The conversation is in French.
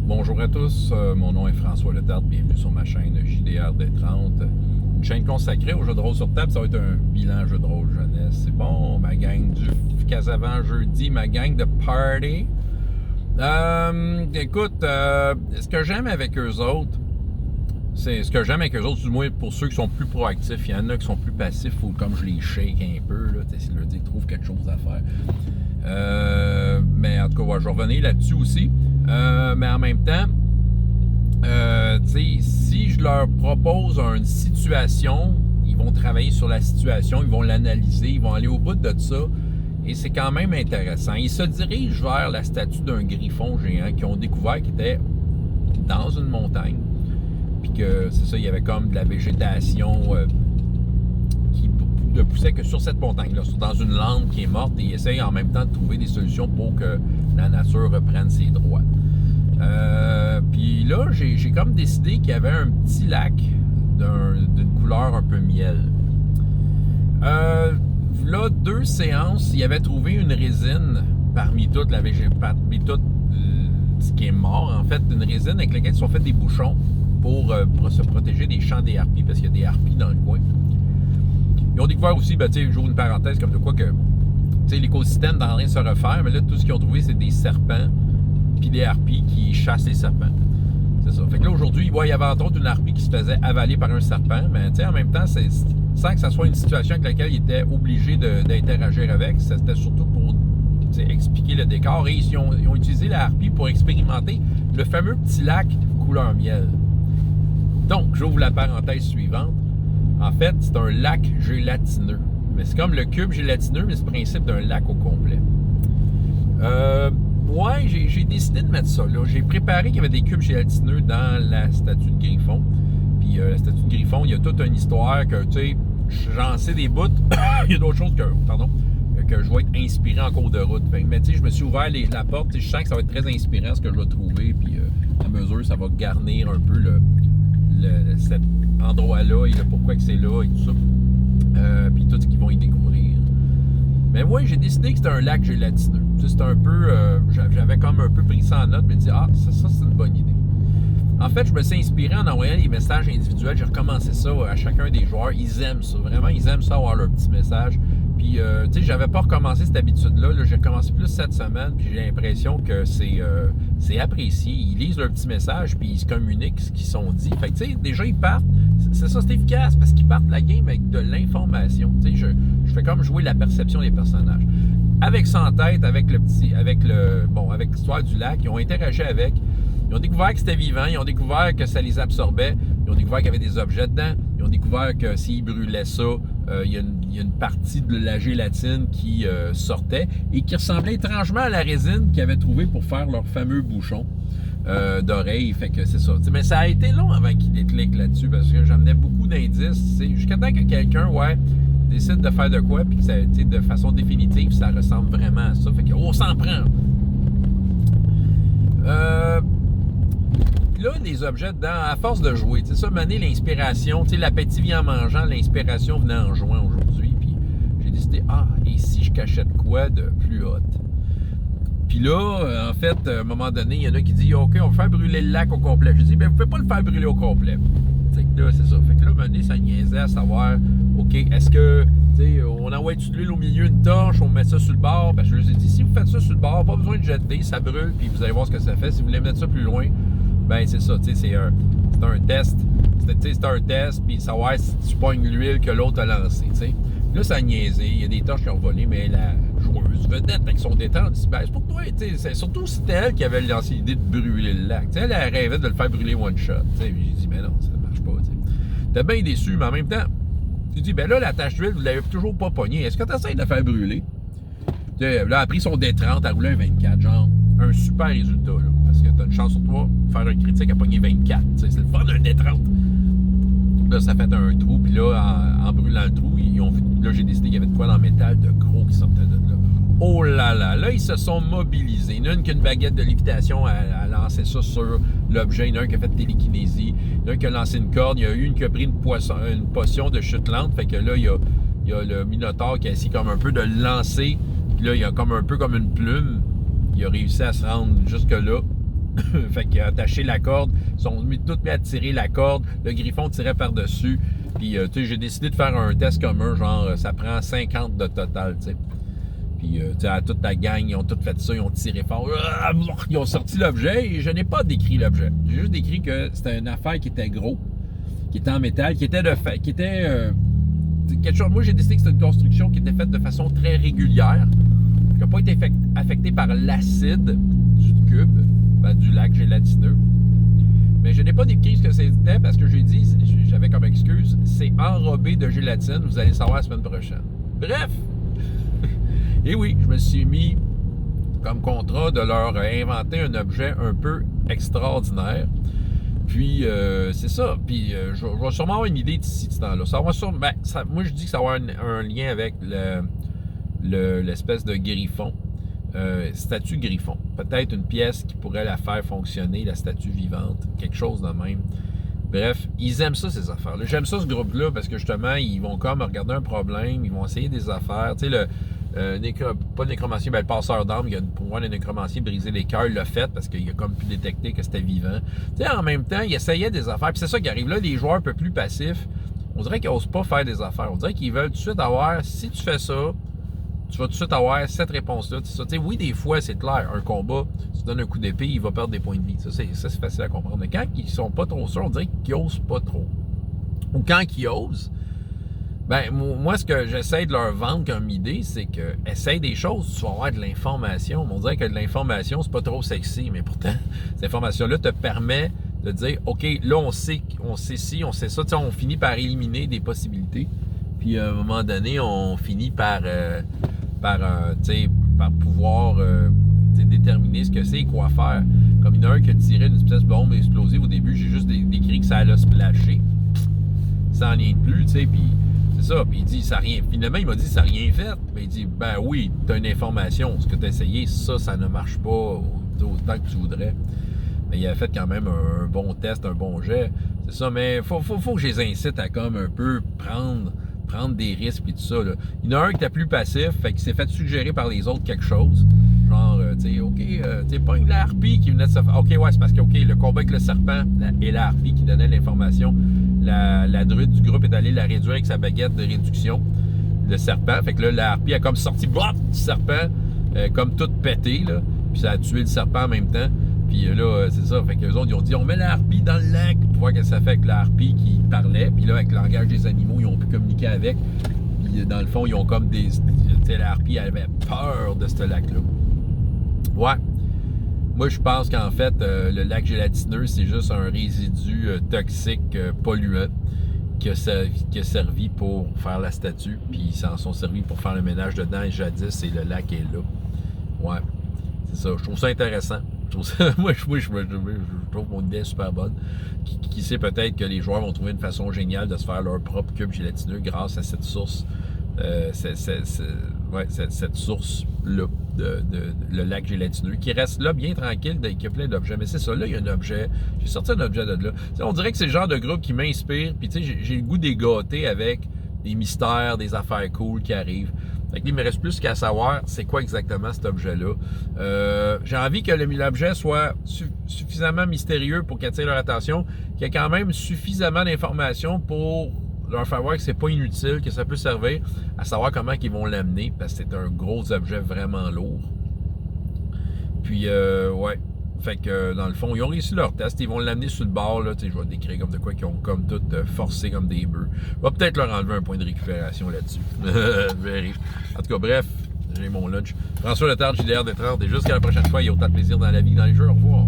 Bonjour à tous, mon nom est François Letarte, bienvenue sur ma chaîne JDR D30. Une chaîne consacrée aux jeux de rôle sur table, ça va être un bilan jeu de rôle jeunesse. C'est bon, ma gang du Casavant jeudi, ma gang de party. Écoute, ce que j'aime avec eux autres, du moins pour ceux qui sont plus proactifs, il y en a qui sont plus passifs, ou comme je les shake un peu, là, c'est leur dire qu'ils trouvent quelque chose à faire. Mais en tout cas, ouais, je vais revenir là-dessus aussi. Mais en même temps, si je leur propose une situation, ils vont travailler sur la situation, ils vont l'analyser, ils vont aller au bout de ça. Et c'est quand même intéressant. Ils se dirigent vers la statue d'un griffon géant qu'ils ont découvert qui était dans une montagne. Puis que, c'est ça, il y avait comme de la végétation qui ne poussait que sur cette montagne-là, dans une lande qui est morte, et ils essayent en même temps de trouver des solutions pour que la nature reprenne ses droits. Puis là, j'ai comme décidé qu'il y avait un petit lac d'une couleur un peu miel. Là, 2 séances, il avait trouvé une résine parmi toute ce qui est mort, en fait, une résine avec laquelle ils ont fait des bouchons pour se protéger des champs des harpies, parce qu'il y a des harpies dans le coin. Ils ont découvert aussi, j'ouvre une parenthèse, comme de quoi que l'écosystème est en train de se refaire, mais là, tout ce qu'ils ont trouvé, c'est des serpents puis des harpies qui chassent les serpents. C'est ça. Fait que là, aujourd'hui, il y avait entre autres une harpie qui se faisait avaler par un serpent, mais en même temps, sans que ça soit une situation avec laquelle il était obligé d'interagir avec, c'était surtout pour expliquer le décor. Et ils ont utilisé la harpie pour expérimenter le fameux petit lac couleur miel. Donc, j'ouvre la parenthèse suivante. En fait, c'est un lac gélatineux. Mais c'est comme le cube gélatineux, mais c'est le principe d'un lac au complet. Ouais, j'ai décidé de mettre ça là. J'ai préparé qu'il y avait des cubes gélatineux dans la statue de Griffon. Puis la statue de Griffon, il y a toute une histoire que, j'en sais des bouts. Il y a d'autres choses que je vais être inspiré en cours de route. Mais je me suis ouvert la porte. Je sens que ça va être très inspirant ce que je vais trouver. Puis à mesure, ça va garnir un peu cet endroit-là et le pourquoi que c'est là et tout ça. Puis tout ce qu'ils vont y découvrir. Mais moi, j'ai décidé que c'était un lac gélatineux. C'était un peu... j'avais comme un peu pris ça en note, mais dit, ça c'est une bonne idée. En fait, je me suis inspiré en envoyant les messages individuels. J'ai recommencé ça à chacun des joueurs. Ils aiment ça. Vraiment, ils aiment ça avoir leur petit message. Puis, j'avais pas recommencé cette habitude-là. Là, j'ai recommencé plus cette semaine. Puis, j'ai l'impression que c'est apprécié. Ils lisent leur petit message. Puis, ils se communiquent ce qu'ils sont dit. Fait que, déjà, ils partent. C'est ça, c'est efficace parce qu'ils partent la game avec de l'information. Je fais comme jouer la perception des personnages. Avec ça en tête, avec l'histoire du lac, ils ont interagi avec. Ils ont découvert que c'était vivant, ils ont découvert que ça les absorbait, ils ont découvert qu'il y avait des objets dedans, ils ont découvert que s'ils brûlaient ça, il y a une partie de la gélatine qui sortait et qui ressemblait étrangement à la résine qu'ils avaient trouvée pour faire leur fameux bouchon d'oreille. Fait que c'est ça. Mais ça a été long avant qu'ils décliquent là-dessus parce que j'amenais beaucoup d'indices. Jusqu'à temps que quelqu'un, décide de faire de quoi, puis que ça, de façon définitive, ça ressemble vraiment à ça. Fait que, on s'en prend. Là, les objets dedans, à force de jouer, ça m'a donné l'inspiration, l'appétit vient en mangeant, l'inspiration venait en jouant aujourd'hui, puis j'ai décidé, et si je cachais de quoi de plus hot? Puis là, en fait, à un moment donné, il y en a qui disent, OK, on va faire brûler le lac au complet. Je dis, vous pouvez pas le faire brûler au complet. Là, c'est ça. Fait que là, à un moment donné, ça niaisait à savoir, OK, est-ce que, on envoie de l'huile au milieu d'une torche, on met ça sur le bord? Parce que je leur ai dit, si vous faites ça sur le bord, pas besoin de jeter, ça brûle, puis vous allez voir ce que ça fait. Si vous voulez mettre ça plus loin, c'est ça, c'est un test. C'est un test, puis savoir si tu pognes l'huile que l'autre a lancée, Là, ça a niaisé. Il y a des torches qui ont volé, mais la joueuse vedette avec son détente dit, c'est pour toi, c'est surtout c'était elle qui avait lancé l'idée de brûler le lac. Elle rêvait de le faire brûler one shot. J'ai dit, mais non, ça marche pas. T'es bien déçu, mais en même temps, tu dis, là, la tache d'huile, vous l'avez toujours pas pognée. Est-ce que tu essaies de la faire brûler? Là, elle a pris son D30, elle a roulé un 24, genre, un super résultat, là. Parce que t'as une chance sur toi de faire un critique à pogner 24. C'est le fun d'un D30. Là, ça fait un trou, puis là, en brûlant le trou, ils ont vu, là, j'ai décidé qu'il y avait de quoi dans le métal de gros qui sortait de là. Oh là là, là, ils se sont mobilisés. Il y en a une qui a une baguette de lévitation, elle a lancé ça sur l'objet. Il y en a un qui a fait télékinésie. Il y en a un qui a lancé une corde. Il y a une qui a pris une potion de chute lente. Fait que là, il y a le Minotaure qui a essayé comme un peu de le lancer. Puis là, il y a comme un peu comme une plume. Il a réussi à se rendre jusque-là. Fait qu'il a attaché la corde, ils sont tous mis à tirer la corde, le griffon tirait par-dessus. Puis, tu sais, j'ai décidé de faire un test commun, genre, ça prend 50 de total, tu sais. Puis, tu sais, à toute la gang, ils ont tous fait ça, ils ont tiré fort. Ils ont sorti l'objet et je n'ai pas décrit l'objet. J'ai juste décrit que c'était une affaire qui était gros, qui était en métal, qui était quelque chose. Moi, j'ai décidé que c'était une construction qui était faite de façon très régulière, qui n'a pas été affectée par l'acide du cube, du lac gélatineux. Mais je n'ai pas décrit ce que c'était parce que j'ai dit, j'avais comme excuse, c'est enrobé de gélatine, vous allez savoir la semaine prochaine. Bref! Et oui, je me suis mis comme contrat de leur inventer un objet un peu extraordinaire. Puis, c'est ça. Puis, je vais sûrement avoir une idée d'ici ce temps-là. Moi, je dis que ça va avoir un lien avec l'espèce de griffon. Statue griffon. Peut-être une pièce qui pourrait la faire fonctionner, la statue vivante. Quelque chose de même. Bref, ils aiment ça, ces affaires-là. J'aime ça, ce groupe-là, parce que justement, ils vont comme regarder un problème, ils vont essayer des affaires. Tu sais, pas le nécromancien, le passeur d'âme, pour voir le nécromancier briser les cœurs, il l'a fait parce qu'il a comme pu détecter que c'était vivant. Tu sais, en même temps, il essayait des affaires. Puis c'est ça qui arrive là, les joueurs un peu plus passifs, on dirait qu'ils n'osent pas faire des affaires. On dirait qu'ils veulent tout de suite avoir, si tu fais ça, tu vas tout de suite avoir cette réponse-là. Tu sais, oui, des fois, c'est clair, un combat, tu donnes un coup d'épée, il va perdre des points de vie. Ça, c'est facile à comprendre. Mais quand ils sont pas trop sûrs, on dirait qu'ils n'osent pas trop. Ou quand ils osent, ben moi, ce que j'essaie de leur vendre comme idée, c'est que essaye des choses, tu vas avoir de l'information. On dirait que de l'information, c'est pas trop sexy, mais pourtant, cette information-là te permet de dire, OK, là, on sait ci, on sait ça. Tu sais, on finit par éliminer des possibilités. Puis, à un moment donné, on finit par pouvoir déterminer ce que c'est et quoi faire. Comme il y en a un qui a tiré une espèce de bombe explosive au début, j'ai juste décrit que ça allait splasher. Ça n'en est plus, tu sais, puis c'est ça. Puis il dit, ça n'a rien. Finalement, il m'a dit, ça n'a rien fait. Mais il dit, ben oui, tu as une information. Ce que tu as essayé, ça ne marche pas autant que tu voudrais. Mais il a fait quand même un bon test, un bon jet. C'est ça, mais faut que je les incite à comme un peu prendre des risques et tout ça. Là. Il y en a un qui était plus passif, fait qu'il s'est fait suggérer par les autres quelque chose. Genre, tu sais, OK, tu sais, pas la harpie qui venait de se faire. OK, ouais, c'est parce que, OK, le combat avec le serpent et la harpie qui donnait l'information, la druide du groupe est allée la réduire avec sa baguette de réduction, le serpent. Fait que là, la harpie a comme sorti du serpent, comme toute pété, là. Puis ça a tué le serpent en même temps. Puis là, c'est ça. Fait qu'eux autres, ils ont dit, on met la harpie dans le lac pour voir qu'est-ce que ça fait avec la harpie qui parlait. Puis là, avec le langage des animaux, ils ont pu communiquer avec. Puis dans le fond, ils ont comme des... Tu sais, la harpie, elle avait peur de ce lac-là. Ouais. Moi, je pense qu'en fait, le lac gélatineux, c'est juste un résidu toxique, polluant, qui a servi pour faire la statue. Puis ils s'en sont servis pour faire le ménage dedans. Et jadis, et le lac est là. Ouais. C'est ça. Je trouve ça intéressant. Moi, je trouve mon idée super bonne. Qui sait, peut-être que les joueurs vont trouver une façon géniale de se faire leur propre cube gélatineux grâce à cette source. Cette source-là, le lac gélatineux, qui reste là bien tranquille, qui a plein d'objets. Mais c'est ça, là, il y a un objet. J'ai sorti un objet de là. T'sais, on dirait que c'est le genre de groupe qui m'inspire. Puis, tu sais, j'ai le goût des gâter avec des mystères, des affaires cool qui arrivent. Fait que, il me reste plus qu'à savoir c'est quoi exactement cet objet-là. J'ai envie que l'objet soit suffisamment mystérieux pour qu'il attire leur attention, qu'il y ait quand même suffisamment d'informations pour leur faire voir que c'est pas inutile, que ça peut servir à savoir comment ils vont l'amener, parce que c'est un gros objet vraiment lourd. Puis, ouais. Fait que, dans le fond, ils ont réussi leur test. Ils vont l'amener sur le bord, là. Tu sais, je vais décrire comme de quoi qu'ils ont comme tout forcé comme des bœufs. Je vais peut-être leur enlever un point de récupération là-dessus. Je verrai. En tout cas, bref, j'ai mon lunch. François Letard, JDR Détrante. Et jusqu'à la prochaine fois, il y a autant de plaisir dans la vie que dans les jeux. Au revoir.